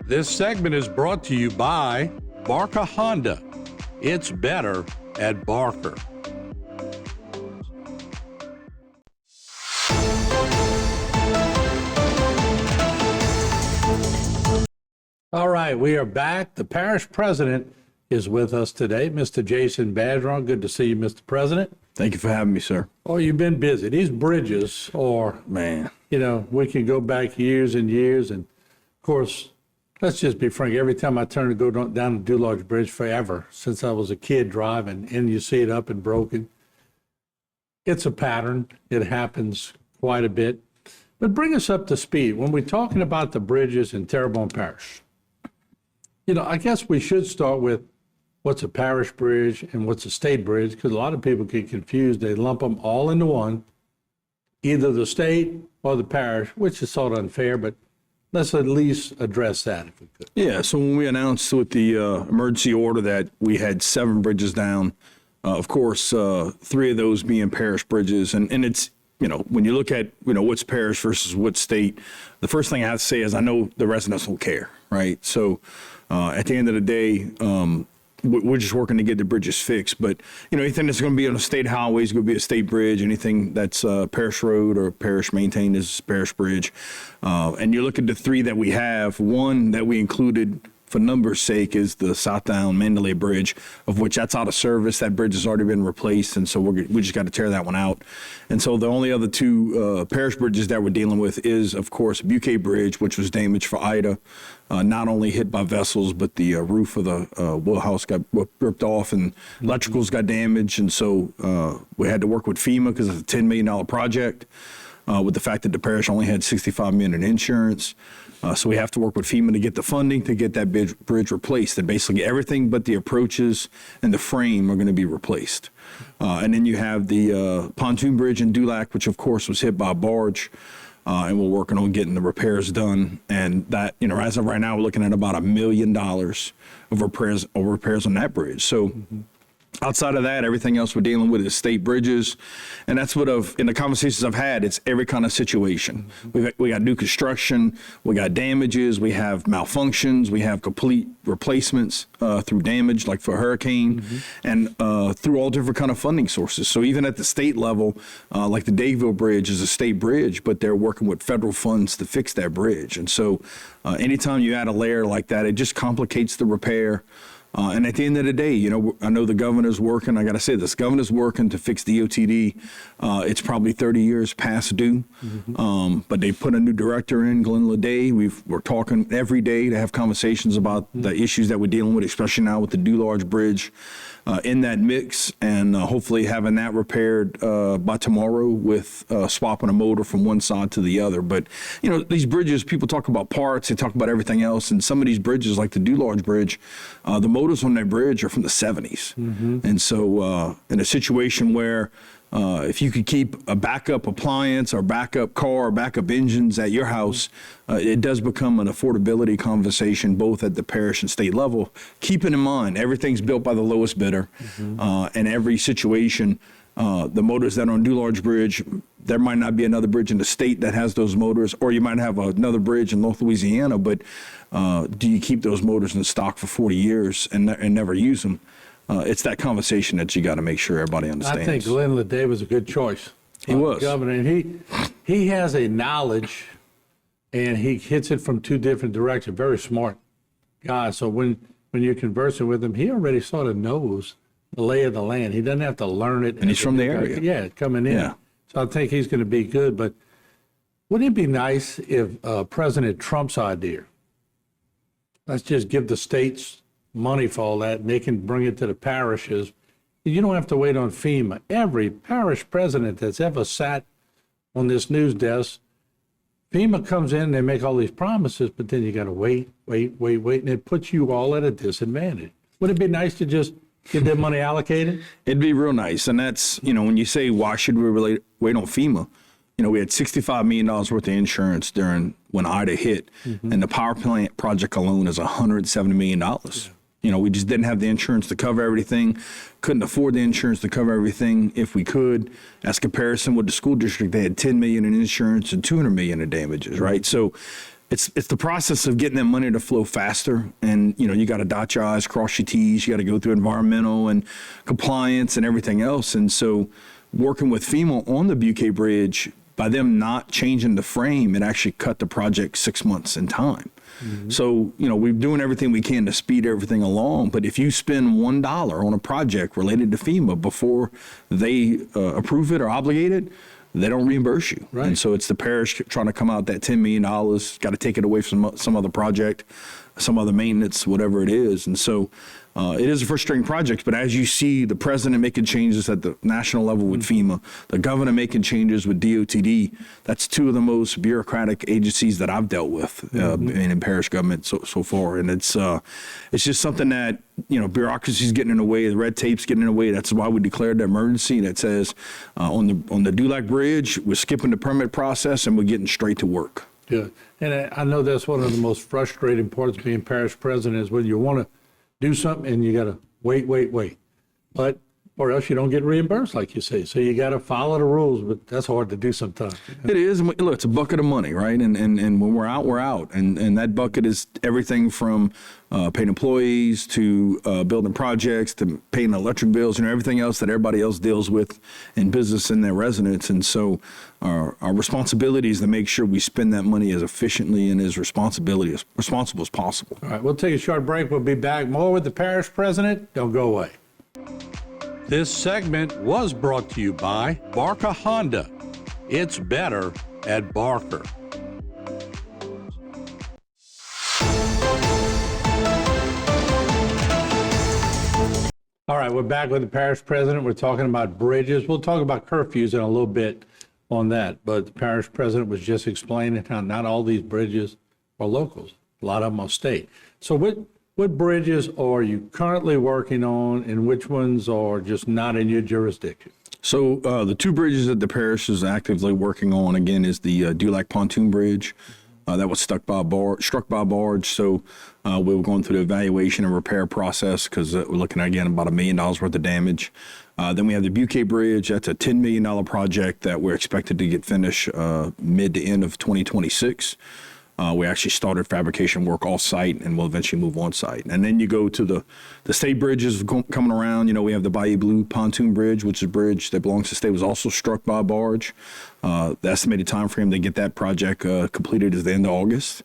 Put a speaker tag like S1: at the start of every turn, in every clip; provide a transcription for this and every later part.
S1: This segment is brought to you by Barker Honda. It's better at Barker. All right, we are back. The parish president is with us today, Mr. Jason Bergeron. Good to see you, Mr. President.
S2: Thank you for having me, sir.
S1: Oh, you've been busy. These bridges are,
S2: Man.
S1: you know, we can go back years and years. And, of course, let's just be frank. Every time I turn to go down the Dularge Bridge forever, since I was a kid driving, and you see it up and broken, it's a pattern. It happens quite a bit. But bring us up to speed. When we're talking about the bridges in Terrebonne Parish, you know, I guess we should start with what's a parish bridge and what's a state bridge, because a lot of people get confused. They lump them all into one, either the state or the parish, which is sort of unfair, but let's at least address that if we could.
S2: Yeah, so when we announced with the emergency order that we had 7 bridges down, of course, 3 of those being parish bridges, and it's, you know, when you look at, you know, what's parish versus what's state, the first thing I have to say is I know the residents will care, right? So at the end of the day, we're just working to get the bridges fixed. But, you know, anything that's going to be on a state highway is going to be a state bridge. Anything that's parish road or parish maintained is parish bridge. And you look at the 3 that we have, one that we included for numbers' sake is the Southdown Mandalay Bridge, of which that's out of service. That bridge has already been replaced, and so we just got to tear that one out. And so the only other 2 parish bridges that we're dealing with is, of course, Buquet Bridge, which was damaged for Ida, not only hit by vessels, but the roof of the wheelhouse got ripped off and electricals got damaged. And so we had to work with FEMA because it's a $10 million project. With the fact that the parish only had $65 million in insurance. So we have to work with FEMA to get the funding to get that bridge replaced. And basically everything but the approaches and the frame are going to be replaced. And then you have the pontoon bridge in Dulac, which of course was hit by a barge. And we're working on getting the repairs done. And that, you know, as of right now, we're looking at about $1 million of repairs on that bridge. So outside of that, everything else we're dealing with is state bridges. And that's what in the conversations I've had, it's every kind of situation. We got new construction, we got damages, we have malfunctions, we have complete replacements through damage, like for hurricane, and through all different kind of funding sources. So even at the state level, like the Dayville Bridge is a state bridge, but they're working with federal funds to fix that bridge. And so anytime you add a layer like that, it just complicates the repair. And at the end of the day, you know, I know the governor's working. I got to say this, governor's working to fix the OTD. It's probably 30 years past due. But they put a new director in, Glenn Leday. We're talking every day to have conversations about the issues that we're dealing with, especially now with the Dularge Bridge in that mix, and hopefully having that repaired by tomorrow with swapping a motor from one side to the other. But, you know, these bridges, people talk about parts, they talk about everything else, and some of these bridges, like the Dularge Bridge, the motors on that bridge are from the 70s. And so in a situation where if you could keep a backup appliance or backup car or backup engines at your house, it does become an affordability conversation both at the parish and state level. Keeping in mind, everything's built by the lowest bidder. And every situation, the motors that are on Dularge Bridge, there might not be another bridge in the state that has those motors, or you might have another bridge in North Louisiana, but do you keep those motors in stock for 40 years and never use them? It's that conversation that you got to make sure everybody understands.
S1: I think Glenn Leday was a good choice.
S2: He was.
S1: Governor, and he has a knowledge, and he hits it from 2 different directions. Very smart guy. So when you're conversing with him, he already sort of knows the lay of the land. He doesn't have to learn it.
S2: And he's from the area.
S1: Yeah, coming in.
S2: Yeah.
S1: So I think he's going to be good. But wouldn't it be nice if President Trump's idea, let's just give the states money for all that, and they can bring it to the parishes. You don't have to wait on FEMA. Every parish president that's ever sat on this news desk, FEMA comes in, they make all these promises, but then you got to wait, and it puts you all at a disadvantage. Would it be nice to just get that money allocated?
S2: It'd be real nice. And that's, you know, when you say, why should we really wait on FEMA? You know, we had $65 million worth of insurance during when Ida hit, and the power plant project alone is $170 million. Yeah. You know, we just didn't have the insurance to cover everything, couldn't afford the insurance to cover everything if we could. As comparison with the school district, they had $10 million in insurance and $200 million in damages, right? So it's the process of getting that money to flow faster. And, you got to dot your I's, cross your T's. You got to go through environmental and compliance and everything else. And so working with FEMA on the Butte Bridge, by them not changing the frame, it actually cut the project 6 months in time. So, we're doing everything we can to speed everything along. But if you spend $1 on a project related to FEMA before they approve it or obligate it, they don't reimburse you.
S1: Right.
S2: And so it's the parish trying to come out that $10 million, got to take it away from some other project, some other maintenance, whatever it is. And so it is a frustrating project, but as you see the president making changes at the national level with FEMA, the governor making changes with DOTD, that's two of the most bureaucratic agencies that I've dealt with in parish government so far. And it's just something that, bureaucracy's getting in the way, the red tape's getting in the way. That's why we declared the emergency that says on the Dulac Bridge, we're skipping the permit process and we're getting straight to work.
S1: Yeah, and I know that's one of the most frustrating parts of being parish president is when you want to do something and you got to wait. But, or else you don't get reimbursed, like you say. So you got to follow the rules, but that's hard to do sometimes.
S2: It is. Look, it's a bucket of money, right? And when we're out, we're out. And that bucket is everything from paying employees to building projects to paying electric bills and everything else that everybody else deals with in business and their residents. And so our responsibility is to make sure we spend that money as efficiently and as responsible as possible.
S1: All right, we'll take a short break. We'll be back more with the parish president. Don't go away. This segment was brought to you by Barker Honda. It's better at Barker. All right, we're back with the parish president. We're talking about bridges. We'll talk about curfews in a little bit on that, but the parish president was just explaining how not all these bridges are locals. A lot of them are state. So what bridges are you currently working on and which ones are just not in your jurisdiction?
S2: So the two bridges that the parish is actively working on, again, is the Dulac Pontoon Bridge. That was struck by a barge. So we were going through the evaluation and repair process because we're looking at, again, about $1 million worth of damage. Then we have the Butte Bridge. That's a $10 million project that we're expected to get finished mid to end of 2026. We actually started fabrication work off-site and we'll eventually move on-site. And then you go to the state bridges coming around. We have the Bayou Pontoon Bridge, which is a bridge that belongs to the state, was also struck by a barge. The estimated time frame to get that project completed is the end of August.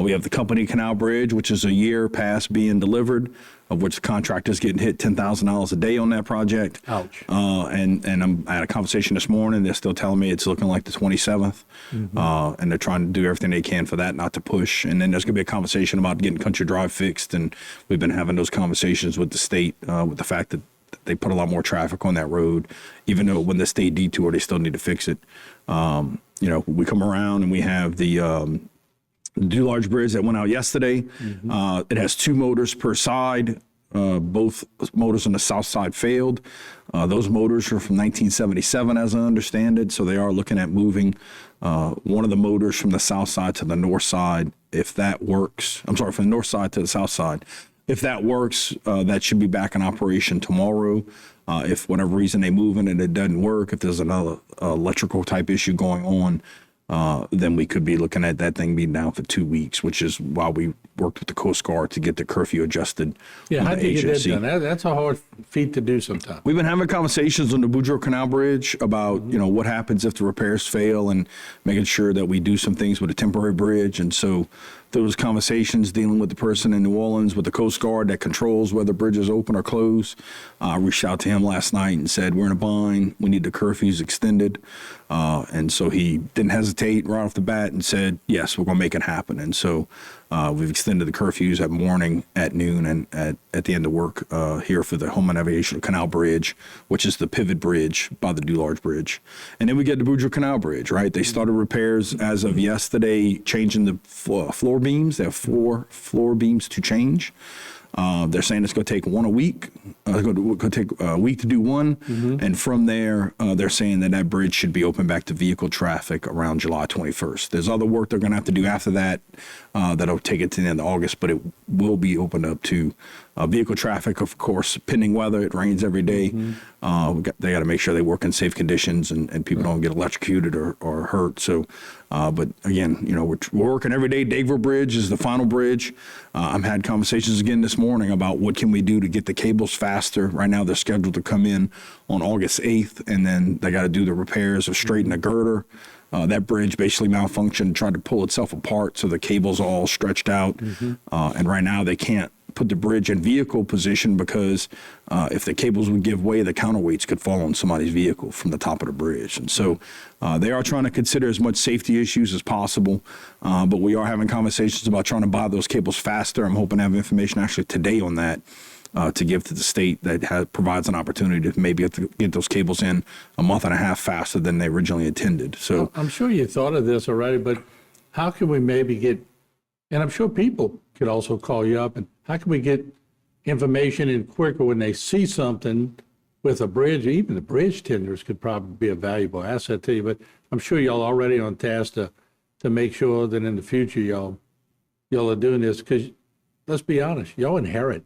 S2: We have the Company Canal Bridge, which is a year past being delivered, of which the contractor's getting hit $10,000 a day on that project.
S1: Ouch.
S2: And I had a conversation this morning. They're still telling me it's looking like the 27th. And they're trying to do everything they can for that not to push. And then there's going to be a conversation about getting Country Drive fixed. And we've been having those conversations with the state with the fact that they put a lot more traffic on that road, even though when the state detour, they still need to fix it. We come around and we have the Large Bridge that went out yesterday. It has 2 motors per side. Both motors on the south side failed. Those motors are from 1977, as I understand it. So they are looking at moving one of the motors from the south side to the north side. If that works, I'm sorry, from the north side to the south side. If that works, that should be back in operation tomorrow. If for whatever reason they move it and it doesn't work, if there's another electrical type issue going on, then we could be looking at that thing being down for 2 weeks, which is why we worked with the Coast Guard to get the curfew adjusted.
S1: Yeah, how do you get that done? That's a hard feat to do sometimes.
S2: We've been having conversations on the Bergeron Canal Bridge about, what happens if the repairs fail and making sure that we do some things with a temporary bridge. And so those conversations dealing with the person in New Orleans with the Coast Guard that controls whether bridges open or close. I reached out to him last night and said, we're in a bind. We need the curfews extended. And so he didn't hesitate right off the bat and said, yes, we're going to make it happen. And so we've extended the curfews at morning, at noon, and at the end of work here for the Houma Navigational Canal Bridge, which is the pivot bridge by the Dulac Bridge. And then we get the Bergeron Canal Bridge, right? They started repairs as of yesterday, changing the floor beams. They have 4 floor beams to change. They're saying it's going to take one a week. Going to take a week to do one. And from there, they're saying that bridge should be open back to vehicle traffic around July 21st. There's other work they're going to have to do after that that'll take it to the end of August, but it will be opened up to vehicle traffic, of course, pending weather. It rains every day. They got to make sure they work in safe conditions and people don't get electrocuted or hurt. So, but again, we're working every day. Dageville Bridge is the final bridge. I've had conversations again this morning about what can we do to get the cables faster. Right now, they're scheduled to come in on August 8th, and then they got to do the repairs of straighten the girder. That bridge basically malfunctioned, tried to pull itself apart, so the cable's all stretched out. And right now, they can't put the bridge in vehicle position because if the cables would give way, the counterweights could fall on somebody's vehicle from the top of the bridge. And so they are trying to consider as much safety issues as possible, but we are having conversations about trying to buy those cables faster. I'm hoping to have information actually today on that to give to the state that provides an opportunity to maybe get those cables in a month and a half faster than they originally intended. So
S1: I'm sure you thought of this already, but how can we maybe get, and I'm sure people could also call you up, and how can we get information in quicker when they see something with a bridge? Even the bridge tenders could probably be a valuable asset to you, but I'm sure y'all already on task to make sure that in the future y'all are doing this, because let's be honest, y'all inherit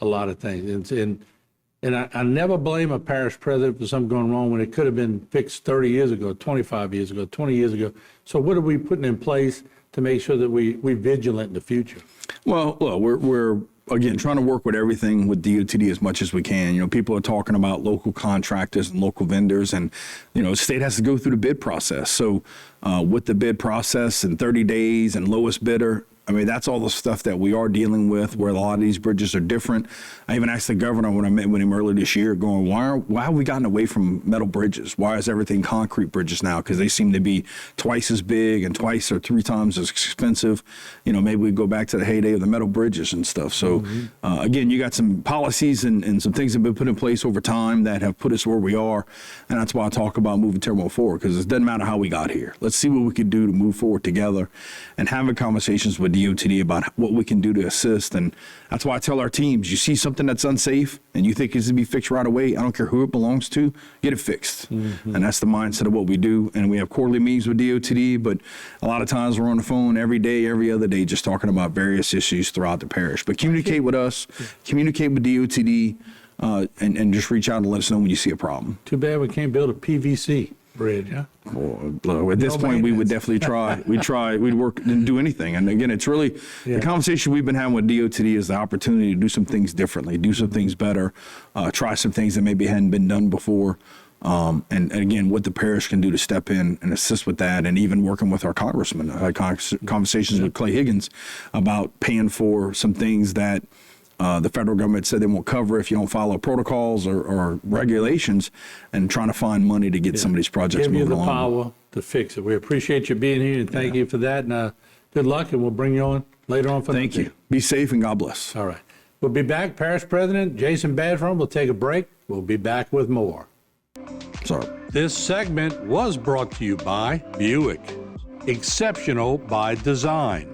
S1: a lot of things. And I never blame a parish president for something going wrong when it could have been fixed 30 years ago, 25 years ago, 20 years ago. So what are we putting in place to make sure that we're vigilant in the future? Well,
S2: we're again trying to work with everything with DOTD as much as we can. People are talking about local contractors and local vendors, and the state has to go through the bid process. So with the bid process and 30 days and lowest bidder, I mean, that's all the stuff that we are dealing with, where a lot of these bridges are different. I even asked the governor when I met with him earlier this year, going, why have we gotten away from metal bridges? Why is everything concrete bridges now? Because they seem to be twice as big and twice or three times as expensive. Maybe we go back to the heyday of the metal bridges and stuff. So again, you got some policies and some things that have been put in place over time that have put us where we are. And that's why I talk about moving Terrebonne forward, because it doesn't matter how we got here. Let's see what we can do to move forward together and having conversations with DOTD about what we can do to assist. And that's why I tell our teams, you see something that's unsafe and you think it's to be fixed right away, I don't care who it belongs to, get it fixed. And that's the mindset of what we do. And we have quarterly meetings with DOTD, but a lot of times we're on the phone every day, every other day, just talking about various issues throughout the parish. But communicate with us, communicate with DOTD, and just reach out and let us know when you see a problem.
S1: Too bad we can't build a PVC bridge, huh?
S2: Well, at this point, we would definitely try. We'd work and do anything. And again, it's really the conversation we've been having with DOTD is the opportunity to do some things differently, do some things better, try some things that maybe hadn't been done before. And again, what the parish can do to step in and assist with that, and even working with our congressman. I had conversations with Clay Higgins about paying for some things that the federal government said they won't cover if you don't follow protocols or regulations, and trying to find money to get some of these projects moving along. Give you the power
S1: to fix it. We appreciate you being here, and thank you for that. And good luck, and we'll bring you on later on for
S2: Thank you. Be safe, and God bless.
S1: All right. We'll be back. Parish President Jason Bergeron will take a break. We'll be back with more.
S2: Sorry.
S1: This segment was brought to you by Buick. Exceptional by design.